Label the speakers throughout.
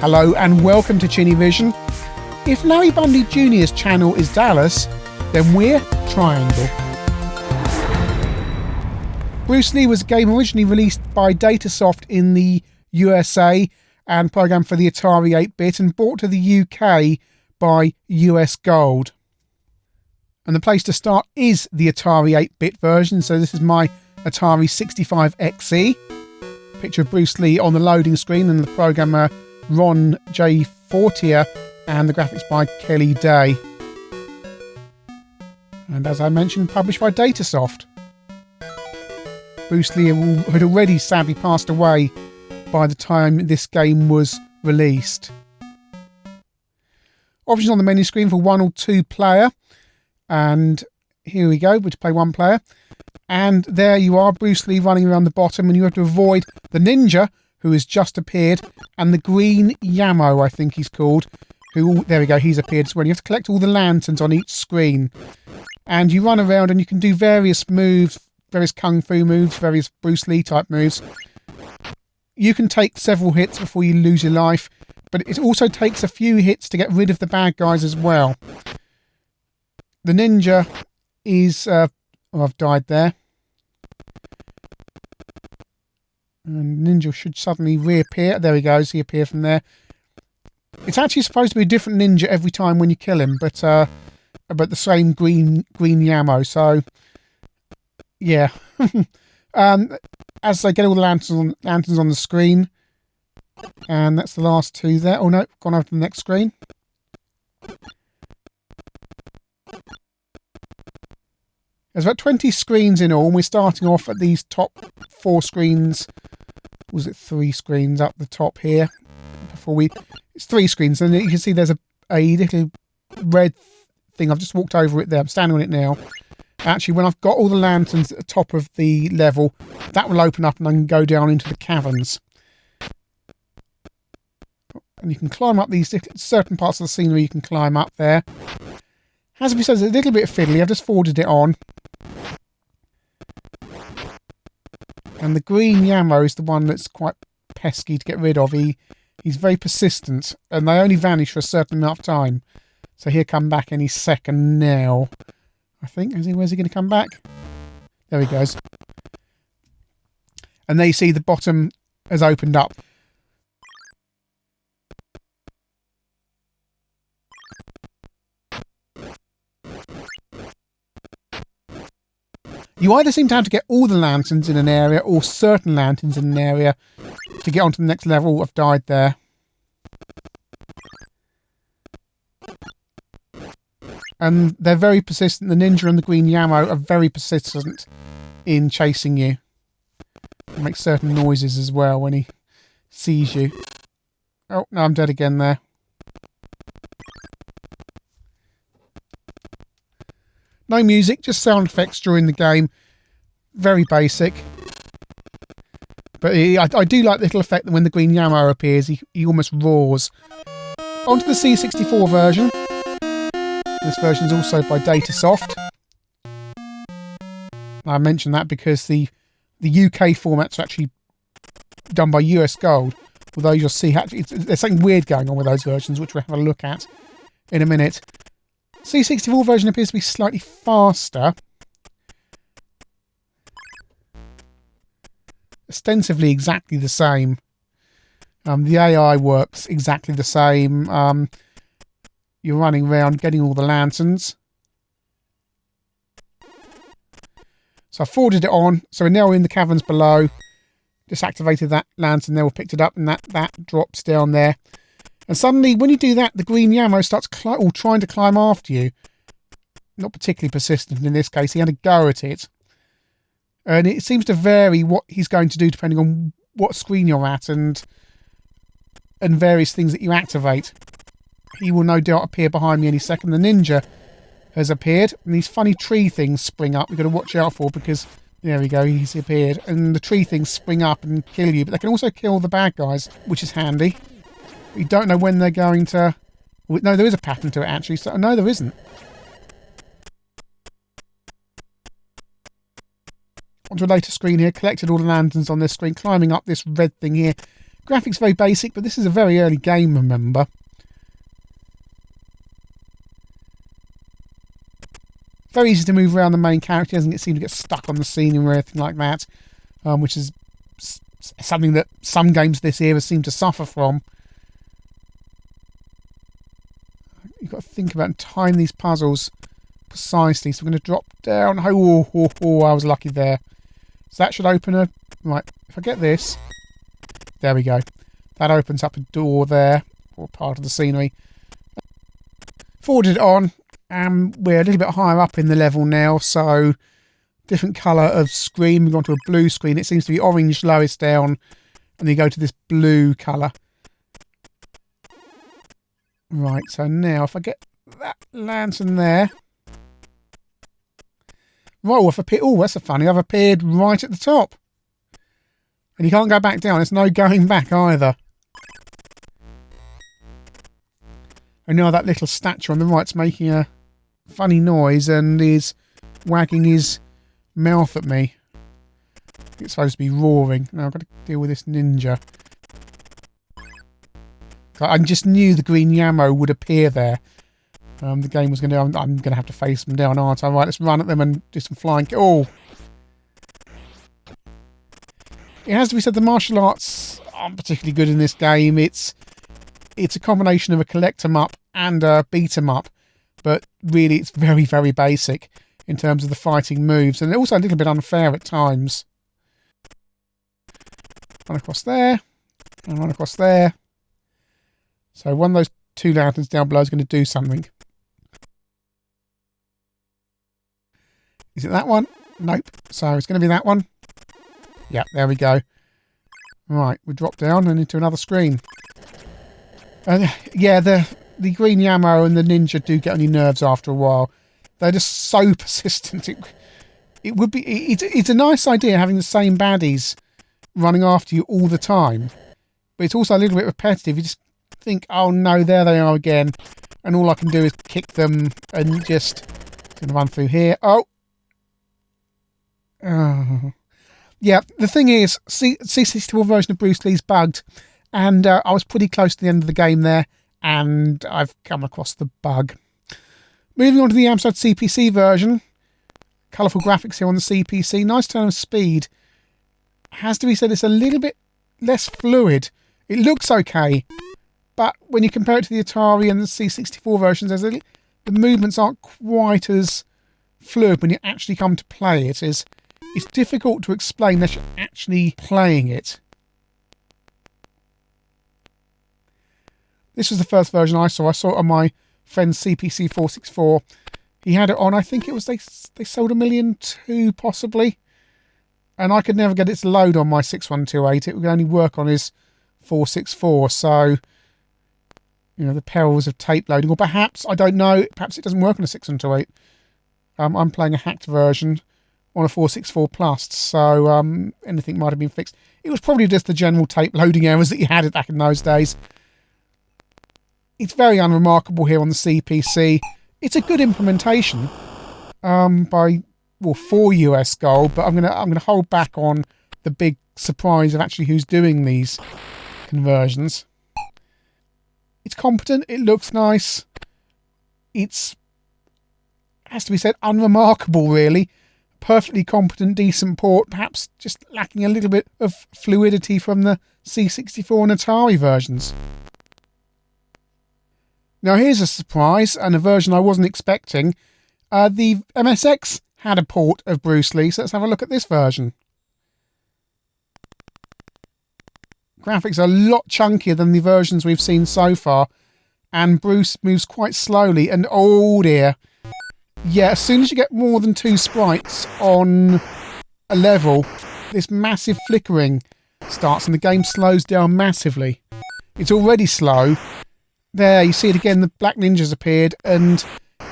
Speaker 1: Hello and welcome to ChinnyVision. If Larry Bundy Jr.'s channel is Dallas, then we're Triangle. Bruce Lee was a game originally released by Datasoft in the USA and programmed for the Atari 8-bit and brought to the UK by US Gold. And the place to start is the Atari 8-bit version, so this is my Atari 65 XE. Picture of Bruce Lee on the loading screen and the programmer Ron J. Fortier and the graphics by Kelly Day. And as I mentioned, published by Datasoft. Bruce Lee had already sadly passed away by the time this game was released. Options on the menu screen for 1 or 2 player. And here we go, we play 1 player. And there you are, Bruce Lee running around the bottom, and you have to avoid the ninja, who has just appeared, and the green Yamo, I think he's called, who, there we go, he's appeared as well. You have to collect all the lanterns on each screen. And you run around and you can do various moves, various kung fu moves, various Bruce Lee type moves. You can take several hits before you lose your life, but it also takes a few hits to get rid of the bad guys as well. The ninja is... oh, I've died there. And ninja should suddenly reappear. There he goes, he appeared from there. It's actually supposed to be a different ninja every time when you kill him, but the same green Yamo, so... yeah. As they get all the lanterns on the screen, and that's the last 2 there. Oh no, gone over to the next screen. There's about 20 screens in all, and we're starting off at these top 4 screens. Was it 3 screens up the top here? It's 3 screens, and you can see there's a little red thing. I've just walked over it there. I'm standing on it now. Actually, when I've got all the lanterns at the top of the level, that will open up and I can go down into the caverns. And you can climb up these certain parts of the scenery. You can climb up there. As we said, it's a little bit fiddly. I've just forwarded it on. And the green Yamo is the one that's quite pesky to get rid of. He's very persistent, and they only vanish for a certain amount of time. So he'll come back any second now. I think. Where's he going to come back? There he goes. And there you see the bottom has opened up. You either seem to have to get all the lanterns in an area or certain lanterns in an area to get onto the next level. I've died there. And they're very persistent. The ninja and the green Yamo are very persistent in chasing you. He makes certain noises as well when he sees you. Oh, no, I'm dead again there. No music, just sound effects during the game. Very basic. But I do like the little effect that when the green Yamo appears, he almost roars. On to the C64 version. This version is also by Datasoft. I mention that because the UK formats are actually done by US Gold. Although you'll see, there's something weird going on with those versions, which we'll have a look at in a minute. C64 version appears to be slightly faster. Ostensibly exactly the same. The AI works exactly the same. You're running around getting all the lanterns. So I forwarded it on. So we're now in the caverns below. Just activated that lantern there. We picked it up and that drops down there. And suddenly, when you do that, the green Yamo starts trying to climb after you. Not particularly persistent in this case. He had a go at it. And it seems to vary what he's going to do depending on what screen you're at and various things that you activate. He will no doubt appear behind me any second. The ninja has appeared. And these funny tree things spring up. We've got to watch out for because... there we go, he's appeared. And the tree things spring up and kill you. But they can also kill the bad guys, which is handy. You don't know when they're going to... no, there is a pattern to it, actually. So no, there isn't. Onto a later screen here. Collected all the lanterns on this screen. Climbing up this red thing here Graphics very basic, but this is a very early game, remember. Very easy to move around the main character, doesn't seem to get stuck on the scenery or anything like that, which is something that some games this era seem to suffer from. You've got to think about and time these puzzles precisely. So we're going to drop down. Oh, I was lucky there. So that should open a... Right, if I get this... There we go. That opens up a door there, or part of the scenery. Forwarded it on, and we're a little bit higher up in the level now, so different colour of screen. We've gone to a blue screen. It seems to be orange lowest down, and then you go to this blue colour. Right, so now if I get that lantern there... Right, I've appeared... Oh, that's a funny. I've appeared right at the top. And you can't go back down. There's no going back either. And now that little statue on the right's making a funny noise and is wagging his mouth at me. It's supposed to be roaring. Now I've got to deal with this ninja. I just knew the green Yamo would appear there. The game was going to... I'm going to have to face them down, aren't I? Right, let's run at them and do some flying... Oh! It has to be said the martial arts aren't particularly good in this game. It's a combination of a collect 'em up and a beat 'em up. But really it's very, very basic in terms of the fighting moves. And also a little bit unfair at times. Run across there. And run across there. So one of those two lanterns down below is going to do something. Is it that one? Nope. So it's going to be that one. Yeah, there we go. Right, we drop down and into another screen. Yeah, the green Yamo and the ninja do get on your nerves after a while. They're just so persistent. It's a nice idea having the same baddies running after you all the time. But it's also a little bit repetitive. You just think, oh no, there they are again. And all I can do is kick them and just... Gonna run through here. Oh! Yeah, the thing is, C64 version of Bruce Lee's bugged, and I was pretty close to the end of the game there, and I've come across the bug. Moving on to the Amstrad CPC version, colourful graphics here on the CPC, nice turn of speed. Has to be said, it's a little bit less fluid. It looks okay, but when you compare it to the Atari and the C64 versions, the movements aren't quite as fluid when you actually come to play it. It's difficult to explain unless you're actually playing it. This was the first version I saw. I saw it on my friend's CPC 464. He had it on, I think it was, they sold 1.2 million possibly. And I could never get it to load on my 6128. It would only work on his 464. So, you know, the perils of tape loading. Or perhaps, I don't know, perhaps it doesn't work on a 6128. I'm playing a hacked version on a 464 Plus, so anything might have been fixed. It was probably just the general tape loading errors that you had back in those days. It's very unremarkable here on the CPC. It's a good implementation for US gold, but I'm gonna hold back on the big surprise of actually who's doing these conversions. It's competent. It looks nice. It's, has to be said, unremarkable really. Perfectly competent, decent port, perhaps just lacking a little bit of fluidity from the C64 and Atari versions. Now here's a surprise, and a version I wasn't expecting. The MSX had a port of Bruce Lee, so let's have a look at this version. Graphics are a lot chunkier than the versions we've seen so far, and Bruce moves quite slowly, and oh dear. Yeah, as soon as you get more than 2 sprites on a level, this massive flickering starts and the game slows down massively. It's already slow. There, you see it again, the black ninjas appeared, and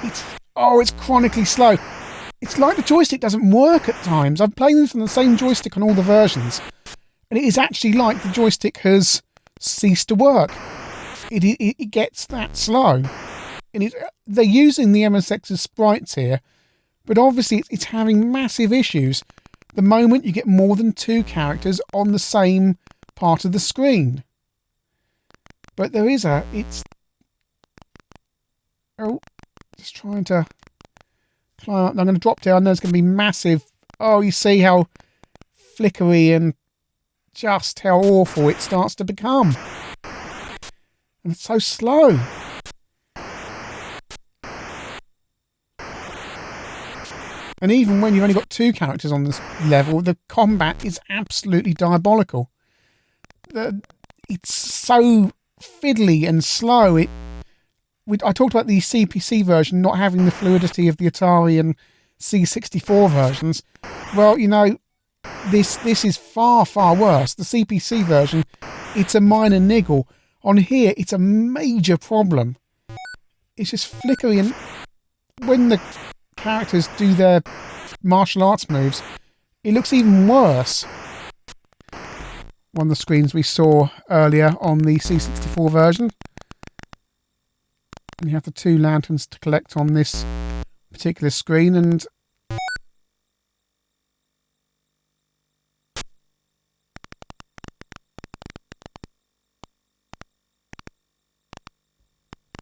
Speaker 1: it's chronically slow. It's like the joystick doesn't work at times. I'm playing this on the same joystick on all the versions, and it is actually like the joystick has ceased to work. It gets that slow. And they're using the MSX's sprites here, but obviously it's having massive issues the moment you get more than 2 characters on the same part of the screen. But there is it's... Oh, just trying to climb up. I'm going to drop down. There's going to be massive... Oh, you see how flickery and just how awful it starts to become. And it's so slow. And even when you've only got 2 characters on this level, the combat is absolutely diabolical. It's so fiddly and slow. I talked about the CPC version not having the fluidity of the Atari and C64 versions. Well, you know, this is far, far worse. The CPC version, it's a minor niggle. On here, it's a major problem. It's just flickery, and when the characters do their martial arts moves, it looks even worse. One of the screens we saw earlier on the C64 version. And you have the 2 lanterns to collect on this particular screen, and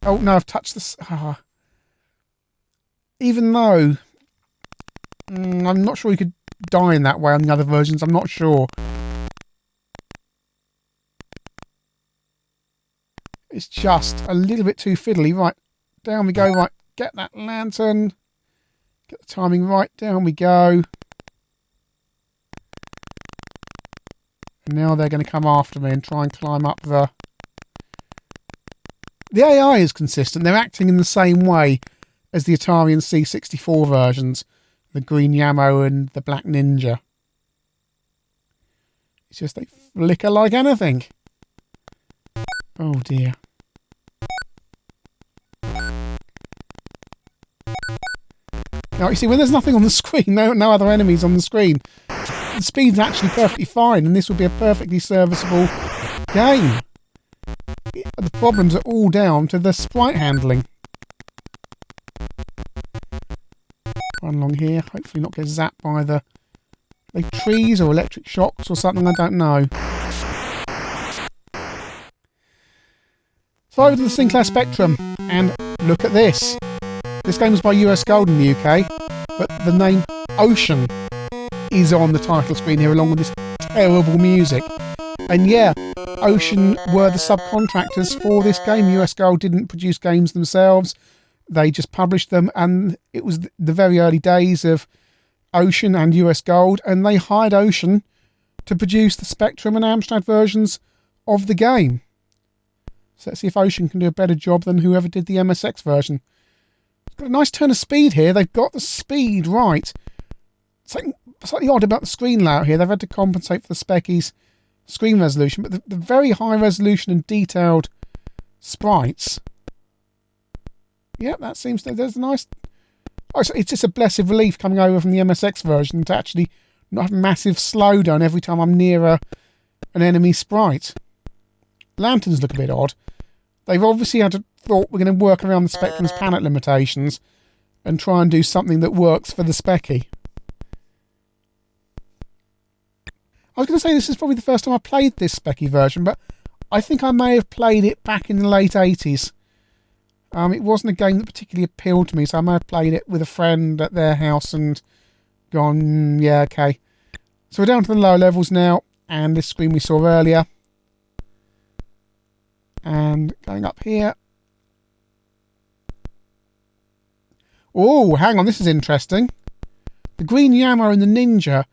Speaker 1: oh no, I've touched this. Even though I'm not sure you could die in that way on the other versions, I'm not sure. It's just a little bit too fiddly. Right, down we go. Right, get that lantern. Get the timing right. Down we go. And now they're going to come after me and try and climb up the... The AI is consistent. They're acting in the same way as the Atari and C64 versions. The green Yamo and the black ninja. It's just they flicker like anything. Oh dear. Now you see, when there's nothing on the screen, no other enemies on the screen, the speed's actually perfectly fine, and this would be a perfectly serviceable game. The problems are all down to the sprite handling. Run along here, hopefully not get zapped by the trees or electric shocks or something, I don't know. So over to the Sinclair Spectrum, and look at this. This game was by US Gold in the UK, but the name Ocean is on the title screen here along with this terrible music. And yeah, Ocean were the subcontractors for this game. US Gold didn't produce games themselves. They just published them, and it was the very early days of Ocean and US Gold, and they hired Ocean to produce the Spectrum and Amstrad versions of the game. So let's see if Ocean can do a better job than whoever did the MSX version. It's got a nice turn of speed here. They've got the speed right. Something slightly odd about the screen layout here. They've had to compensate for the Specky's screen resolution, but the very high resolution and detailed sprites. Yep, that seems to... There's a nice... Oh, so it's just a blessed relief coming over from the MSX version to actually not have massive slowdown every time I'm near an enemy sprite. Lanterns look a bit odd. They've obviously had to thought we're going to work around the Spectrum's planet limitations and try and do something that works for the Specky. I was going to say this is probably the first time I played this Specky version, but I think I may have played it back in the late 80s. It wasn't a game that particularly appealed to me, so I may have played it with a friend at their house and gone, yeah, okay. So we're down to the lower levels now, and this screen we saw earlier. And going up here. Oh, hang on, this is interesting. The green Yamo and the ninja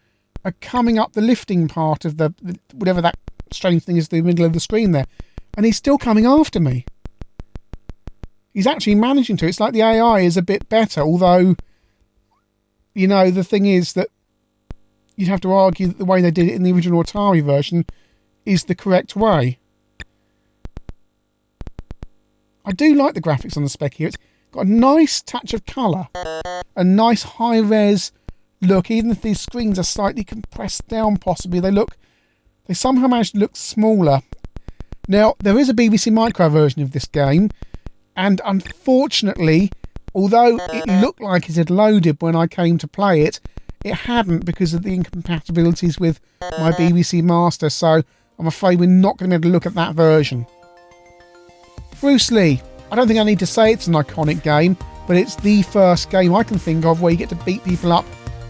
Speaker 1: are coming up the lifting part of the whatever that strange thing is in the middle of the screen there. And he's still coming after me. He's actually managing to. It's like the AI is a bit better, although, you know, the thing is that you'd have to argue that the way they did it in the original Atari version is the correct way. I do like the graphics on the spec here. It's got a nice touch of colour. A nice high-res look. Even if these screens are slightly compressed down, possibly, they somehow managed to look smaller. Now, there is a BBC Micro version of this game, and unfortunately, although it looked like it had loaded when I came to play it, it hadn't because of the incompatibilities with my BBC Master, so I'm afraid we're not going to be able to look at that version. Bruce Lee. I don't think I need to say it's an iconic game, but it's the first game I can think of where you get to beat people up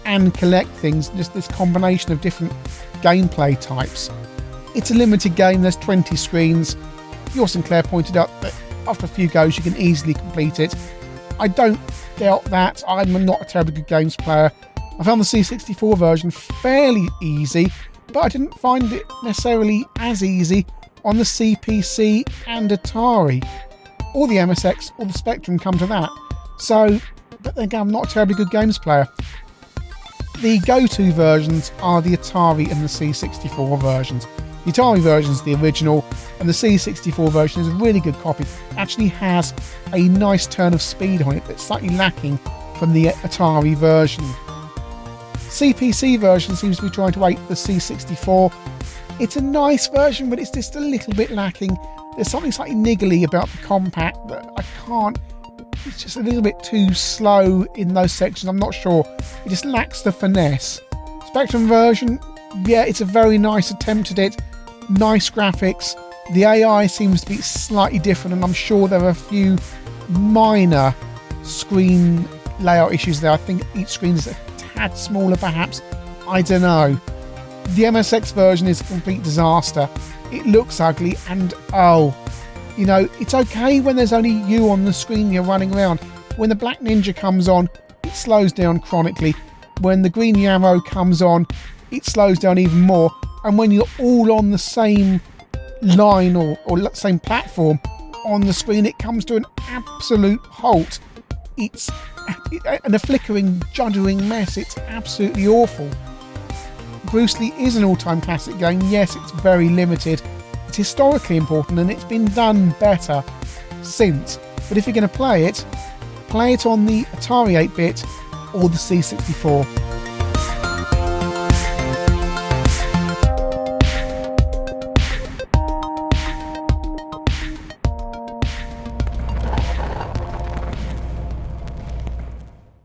Speaker 1: and collect things, just this combination of different gameplay types. It's a limited game, there's 20 screens. Your Sinclair pointed out that after a few goes you can easily complete it. I don't doubt that. I'm not a terribly good games player. I found the C64 version fairly easy, but I didn't find it necessarily as easy on the CPC and Atari. Or the MSX or the Spectrum come to that. So, but then again, I'm not a terribly good games player. The go-to versions are the Atari and the C64 versions. The Atari version is the original, and the C64 version is a really good copy. It actually has a nice turn of speed on it that's slightly lacking from the Atari version. CPC version seems to be trying to ape the C64. It's a nice version, but it's just a little bit lacking. There's something slightly niggly about the compact that I can't... It's just a little bit too slow in those sections, I'm not sure. It just lacks the finesse. Spectrum version, yeah, it's a very nice attempt at it. Nice graphics. The AI seems to be slightly different, and I'm sure there are a few minor screen layout issues there. I think each screen is a tad smaller, perhaps. I don't know. The MSX version is a complete disaster. It looks ugly, and you know, it's okay when there's only you on the screen and you're running around. When the Black Ninja comes on, it slows down chronically. When the Green Yarrow comes on, it slows down even more. And when you're all on the same line or same platform on the screen, it comes to an absolute halt. It's a flickering, juddering mess. It's absolutely awful. Bruce Lee is an all-time classic game. Yes, it's very limited. It's historically important, and it's been done better since. But if you're going to play it on the Atari 8-bit or the C64.